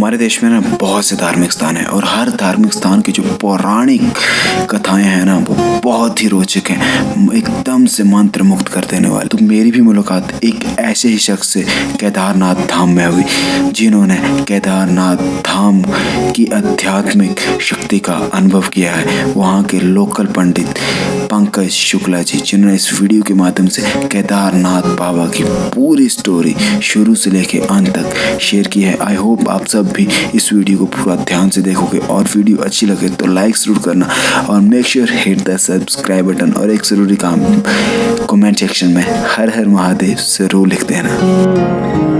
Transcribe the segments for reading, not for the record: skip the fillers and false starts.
हमारे देश में ना बहुत से धार्मिक स्थान हैं और हर धार्मिक स्थान की जो पौराणिक कथाएं हैं ना वो बहुत ही रोचक हैं, एकदम से मंत्र मुक्त कर देने वाले। तो मेरी भी मुलाकात एक ऐसे ही शख्स से केदारनाथ धाम में हुई जिन्होंने केदारनाथ धाम की आध्यात्मिक शक्ति का अनुभव किया है। वहाँ के लोकल पंडित पंकज शुक्ला जी जिन्होंने इस वीडियो के माध्यम से केदारनाथ बाबा की पूरी स्टोरी शुरू से लेके अंत तक शेयर की है। आई होप आप सब भी इस वीडियो को पूरा ध्यान से देखोगे और वीडियो अच्छी लगे तो लाइक जरूर करना और make sure hit the subscribe button और एक जरूरी काम कमेंट सेक्शन में हर हर महादेव जरूर लिख देना।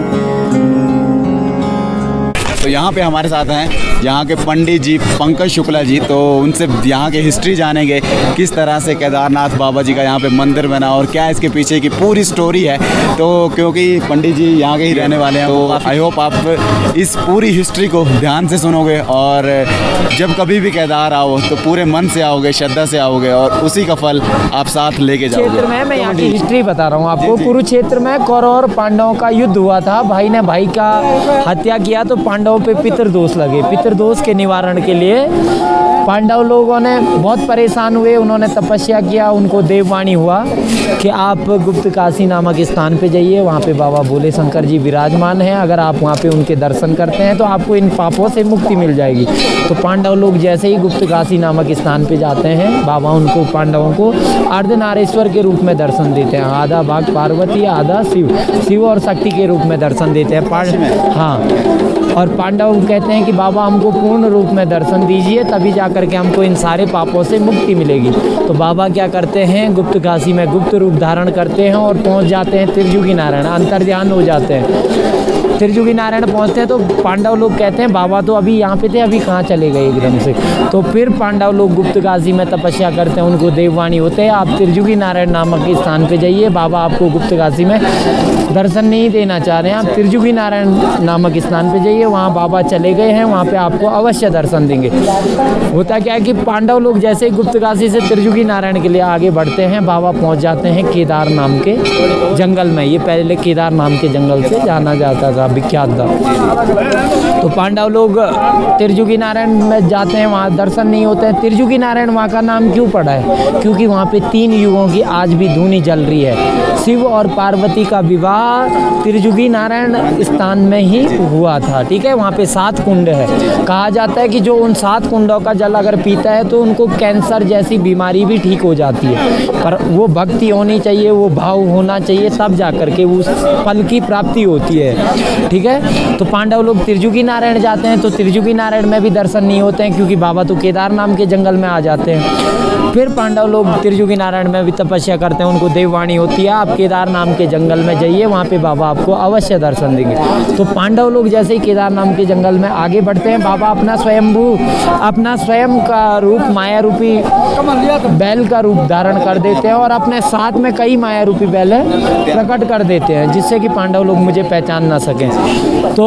तो यहाँ पे हमारे साथ हैं यहाँ के पंडित जी पंकज शुक्ला जी, तो उनसे यहाँ की हिस्ट्री जानेंगे किस तरह से केदारनाथ बाबा जी का यहाँ पे मंदिर बना और क्या इसके पीछे की पूरी स्टोरी है। तो क्योंकि पंडित जी यहाँ के ही रहने वाले हैं तो आई होप आप इस पूरी हिस्ट्री को ध्यान से सुनोगे और जब कभी भी केदार आओ तो पूरे मन से आओगे, श्रद्धा से आओगे और उसी का फल आप साथ लेके जाओगे। क्षेत्र में मैं यहाँ की हिस्ट्री बता रहा हूँ आपको। कुरुक्षेत्र में कौरव और पांडवों का युद्ध हुआ था। भाई ने भाई का हत्या किया तो पांडवों पे पितृदोष लगे। पितृदोष के निवारण के लिए पांडव लोगों ने बहुत परेशान हुए। उन्होंने तपस्या किया, उनको देववाणी हुआ कि आप गुप्त काशी नामक स्थान पे जाइए, वहाँ पे बाबा भोले शंकर जी विराजमान हैं। अगर आप वहाँ पे उनके दर्शन करते हैं तो आपको इन पापों से मुक्ति मिल जाएगी। तो पांडव लोग जैसे ही गुप्त काशी नामक स्थान पे जाते हैं, बाबा उनको पांडवों को अर्धनारेश्वर के रूप में दर्शन देते हैं। आधा भाग पार्वती, आधा शिव और शक्ति के रूप में दर्शन देते हैं। हाँ, और पांडव कहते हैं कि बाबा हमको पूर्ण रूप में दर्शन दीजिए, तभी जा करके हमको इन सारे पापों से मुक्ति मिलेगी। तो बाबा क्या करते हैं, गुप्त काशी में गुप्त रूप धारण करते हैं और पहुंच जाते हैं त्रिजुगी नारायण, अंतर्ध्यान हो जाते हैं। त्रिजुगी नारायण पहुंचते हैं तो पांडव लोग कहते हैं बाबा तो अभी यहाँ पे थे, अभी कहाँ चले गए एकदम से। तो फिर पांडव लोग गुप्त काशी में तपस्या करते हैं, उनको देववाणी होते हैं आप त्रिजुगी नारायण नामक स्थान पे जाइए, बाबा आपको गुप्त काशी में दर्शन नहीं देना चाह रहे हैं, आप त्रिजुगी नारायण नामक स्थान पे जाइए, वहाँ बाबा चले गए हैं, वहाँ पे आपको अवश्य दर्शन देंगे। होता क्या है कि पांडव लोग जैसे ही गुप्त काशी से त्रिजुगी नारायण के लिए आगे बढ़ते हैं, बाबा पहुँच जाते हैं केदार नाम के जंगल में। ये पहले केदार नाम के जंगल से जाना जाता था, विख्यात था। तो पांडव लोग त्रिजुगी नारायण में जाते हैं, वहाँ दर्शन नहीं होते हैं। त्रिजुगी नारायण वहाँ का नाम क्यों पड़ा है? क्योंकि वहाँ पे 3 युगों की आज भी धूनी जल रही है। शिव और पार्वती का विवाह त्रिजुगी नारायण स्थान में ही हुआ था। ठीक है, वहाँ पे 7 कुंड है। कहा जाता है कि जो उन 7 कुंडों का जल अगर पीता है तो उनको कैंसर जैसी बीमारी भी ठीक हो जाती है। पर वो भक्ति होनी चाहिए, वो भाव होना चाहिए, तब जा करके उस फल की प्राप्ति होती है। ठीक है, तो पांडव लोग त्रिजुगी नारायण जाते हैं तो त्रिजुगी नारायण में भी दर्शन नहीं होते हैं क्योंकि बाबा तो केदार नाम के जंगल में आ जाते हैं। फिर पांडव लोग त्रिजुगी नारायण में भी तपस्या करते हैं, उनको देववाणी होती है आप केदार नाम के जंगल में जाइए, वहाँ पे बाबा आपको अवश्य दर्शन देंगे। तो पांडव लोग जैसे ही केदार नाम के जंगल में आगे बढ़ते हैं, बाबा अपना स्वयं का रूप माया रूपी बैल का रूप धारण कर देते हैं और अपने साथ में कई माया रूपी बैल प्रकट कर देते हैं जिससे कि पांडव लोग मुझे पहचान ना सकें। तो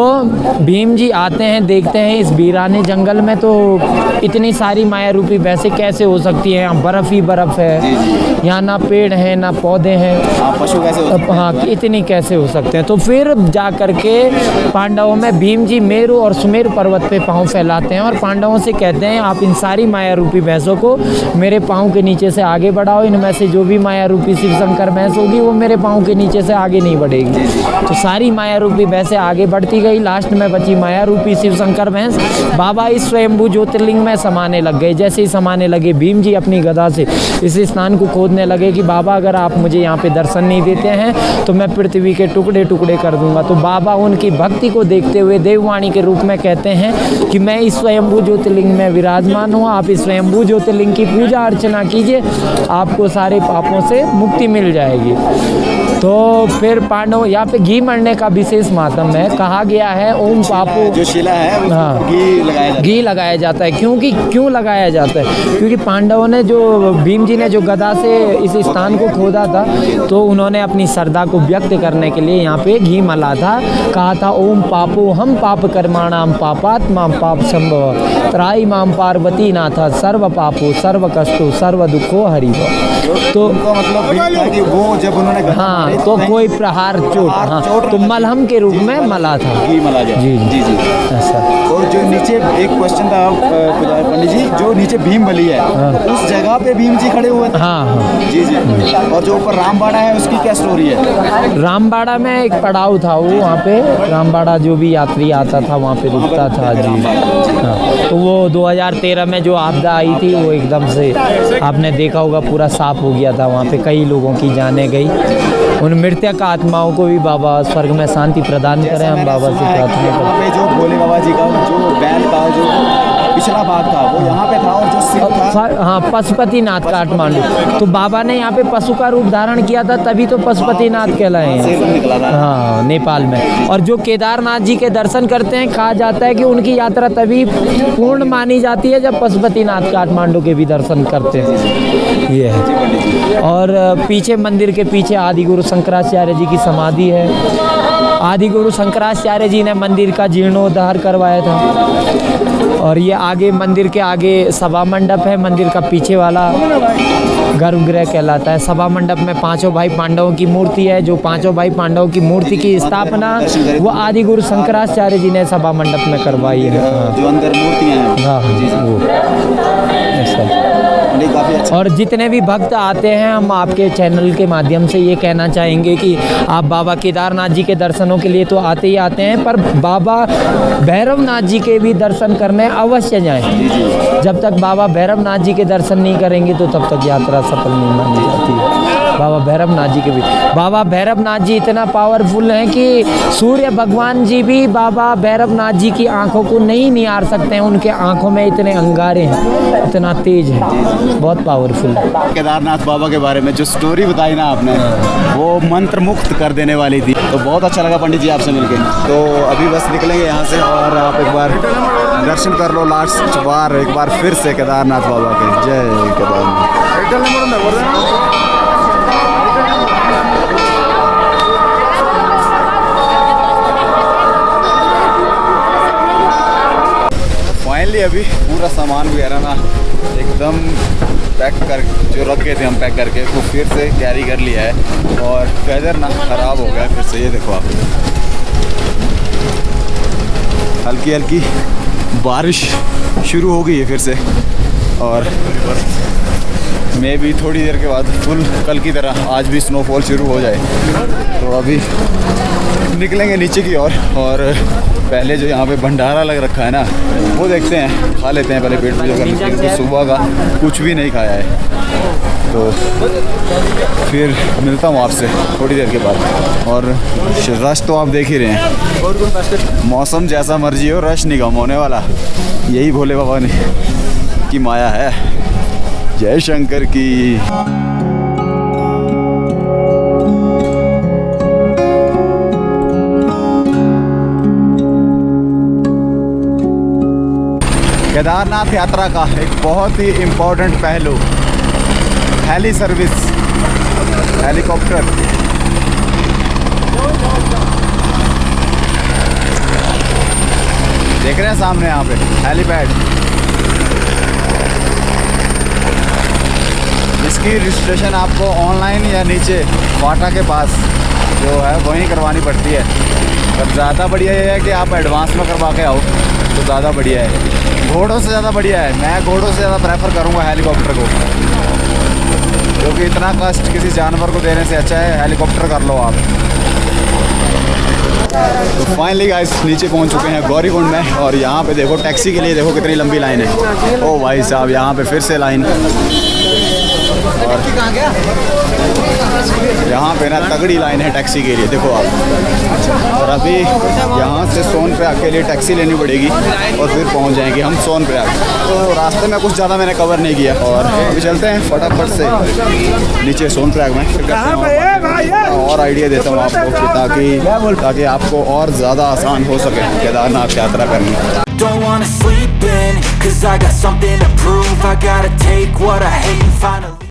भीम जी आते हैं, देखते हैं इस वीराने जंगल में तो इतनी सारी माया रूपी भैंसें कैसे हो सकती हैं, यहाँ बर्फ़ ही बर्फ़ है, यहाँ ना पेड़ हैं ना पौधे हैं, पशु कैसे हो सकते हैं? हाँ, इतनी कैसे हो सकते हैं। तो फिर जा करके पांडवों में भीम जी मेरु और सुमेरु पर्वत पे पाँव फैलाते हैं और पांडवों से कहते हैं आप इन सारी माया रूपी भैंसों को मेरे पाँव के नीचे से आगे बढ़ाओ, इनमें से जो भी माया रूपी शिव शंकर भैंस होगी वो मेरे पाँव के नीचे से आगे नहीं बढ़ेगी। तो सारी माया रूपी भैंसें आगे बढ़ती गई, लास्ट में बची माया रूपी शिव शंकर भैंस। बाबा इस स्वयंभू ज्योतिर्लिंग में समाने लग गए। जैसे ही समाने लगे भीम जी अपनी गदा से इस स्थान को खोदने लगे कि बाबा अगर आप मुझे यहाँ पे दर्शन नहीं देते हैं तो मैं पृथ्वी के टुकड़े टुकड़े कर दूंगा। तो बाबा उनकी भक्ति को देखते हुए देववाणी के रूप में कहते हैं कि मैं इस स्वयंभू ज्योतिर्लिंग में विराजमान हूँ, आप इस स्वयंभू ज्योतिर्लिंग की पूजा अर्चना कीजिए, आपको सारे पापों से मुक्ति मिल जाएगी। तो फिर पांडव यहाँ पे घी मरने का विशेष मातम है। कहा गया है ओम पापो जो शिला है हाँ घी लगाया जाता है। क्यों लगाया जाता है? क्योंकि पांडवों ने जो भीम जी ने जो गदा से इस स्थान को खोदा था तो उन्होंने अपनी श्रद्धा को व्यक्त करने के लिए यहाँ पे घी मला था। कहा था ओम पापो हम पाप कर्माणाम पापात्मा पाप संभव त्राई माम पार्वती नाथ सर्व पापो सर्व कष्टो सर्व दुखो हरि। तो मतलब कि वो जब उन्होंने हाँ तो कोई प्रहार चोट हाँ तो मलहम के रूप में मला था। घी मला गया। जी जी जी ऐसा। तो एक क्वेश्चन था पंडित जी, जो नीचे भीम बली है उस जगह पे भीम जी खड़े हुए थे? हाँ हाँ जी जी। और जो ऊपर रामबाड़ा है उसकी क्या स्टोरी है? रामबाड़ा में एक पड़ाव था वो, वहाँ पे रामबाड़ा जो भी यात्री आता था वहाँ पे रुकता था जी। हाँ, तो वो 2013 में जो आपदा आई थी वो एकदम से आपने देखा होगा पूरा साफ हो गया था, वहाँ पे कई लोगों की जानें गई। उन मृतक आत्माओं को भी बाबा स्वर्ग में शांति प्रदान करें, हम बाबा से प्रार्थना करते यहाँ पे जो भोले बाबा जी का जो बैल का जो पिछला भाग था वो यहाँ पे था, और जो सिर था हैं। हाँ, पशुपतिनाथ काठमांडू, तो बाबा ने यहाँ पे पशु का रूप धारण किया था, तभी तो पशुपतिनाथ कहलाए हैं। सिर निकला था। हाँ, नेपाल में। और जो केदारनाथ जी के दर्शन करते हैं, कहा जाता है कि उनकी यात्रा तभी पूर्ण मानी जाती है जब पशुपतिनाथ काठमांडू के भी दर्शन करते हैं। ये है। और पीछे मंदिर के पीछे आदि गुरु शंकराचार्य जी की समाधि है। आदि गुरु शंकराचार्य जी ने मंदिर का जीर्णोद्धार करवाया था। और ये आगे मंदिर के आगे सभा मंडप है, मंदिर का पीछे वाला गर्भगृह कहलाता है। सभा मंडप में पांचों भाई पांडवों की मूर्ति है। जो पांचों भाई पांडवों की मूर्ति की स्थापना वो आदि गुरु शंकराचार्य जी ने सभा मंडप में करवाई है। हाँ, जो अंदर मूर्तियाँ हैं। हाँ वो ऐसा। काफ़ी अच्छा। और जितने भी भक्त आते हैं, हम आपके चैनल के माध्यम से ये कहना चाहेंगे कि आप बाबा केदारनाथ जी के दर्शनों के लिए तो आते ही आते हैं, पर बाबा भैरवनाथ जी के भी दर्शन करने अवश्य जाएं। जब तक बाबा भैरवनाथ जी के दर्शन नहीं करेंगे तो तब तक यात्रा सफल नहीं मानी जाती है। बाबा भैरवनाथ जी के भी, बाबा भैरवनाथ जी इतना पावरफुल हैं कि सूर्य भगवान जी भी बाबा भैरवनाथ जी की आंखों को नहीं निहार सकते हैं। उनके आंखों में इतने अंगारे हैं, इतना तेज है, बहुत पावरफुल है। केदारनाथ बाबा के बारे में जो स्टोरी बताई ना आपने, वो मंत्र मुक्त कर देने वाली थी। तो बहुत अच्छा लगा पंडित जी आपसे मिलके। तो अभी बस निकलेंगे यहाँ से, और आप एक बार दर्शन कर लो लास्ट बार, एक बार फिर से केदारनाथ बाबा के। जय केदारनाथ। फाइनली अभी पूरा सामान वगैरह ना एकदम पैक कर, जो रख गए थे हम पैक करके, वो फिर से कैरी कर लिया है। और वेदर ना ख़राब हो गया फिर से, ये देखो आप, हल्की हल्की बारिश शुरू हो गई है फिर से। और मैं भी थोड़ी देर के बाद फुल कल की तरह आज भी स्नोफॉल शुरू हो जाए। तो अभी निकलेंगे नीचे की ओर, और पहले जो यहाँ पे भंडारा लग रखा है ना वो देखते हैं, खा लेते हैं पहले पेट पूजा करने के लिए, क्योंकि सुबह का कुछ भी नहीं खाया है। तो फिर मिलता हूँ आपसे थोड़ी देर के बाद। और रश तो आप देख ही रहे हैं, मौसम जैसा मर्जी हो रश नहीं कम होने वाला। यही भोले बाबा ने की माया है। जय शंकर की। केदारनाथ यात्रा का एक बहुत ही इम्पोर्टेंट पहलू, हेली सर्विस, हेलीकॉप्टर। देख रहे हैं सामने यहाँ पे हेलीपैड। इसकी रजिस्ट्रेशन आपको ऑनलाइन या नीचे वाटा के पास जो है वहीं करवानी पड़ती है। पर ज़्यादा बढ़िया ये है कि आप एडवांस में करवा के आओ तो ज़्यादा बढ़िया है। घोड़ों से ज़्यादा बढ़िया है। मैं घोड़ों से ज़्यादा प्रेफर करूँगा हेलीकॉप्टर को, क्योंकि इतना कष्ट किसी जानवर को देने से अच्छा है हेलीकॉप्टर कर लो आप। तो फाइनली गाइस नीचे पहुंच चुके हैं गौरीकुंड में, और यहाँ पे देखो टैक्सी के लिए देखो कितनी लंबी लाइन है। ओ भाई साहब, यहाँ पे फिर से लाइन। और यहाँ पे ना तगड़ी लाइन है टैक्सी के लिए, देखो आप। और अभी यहाँ से सोनप्रयाग के लिए टैक्सी लेनी पड़ेगी और फिर पहुँच जाएंगे हम सोनप्रयाग। तो रास्ते में कुछ ज़्यादा मैंने कवर नहीं किया, और अभी चलते हैं फटाफट से नीचे सोनप्रयाग में, फिर और आइडिया देता हूँ आपको, ताकि आपको और ज़्यादा आसान हो सके केदारनाथ यात्रा करनी। Don't wanna sleep in, 'cause I got something to prove. I gotta take what I hate and finally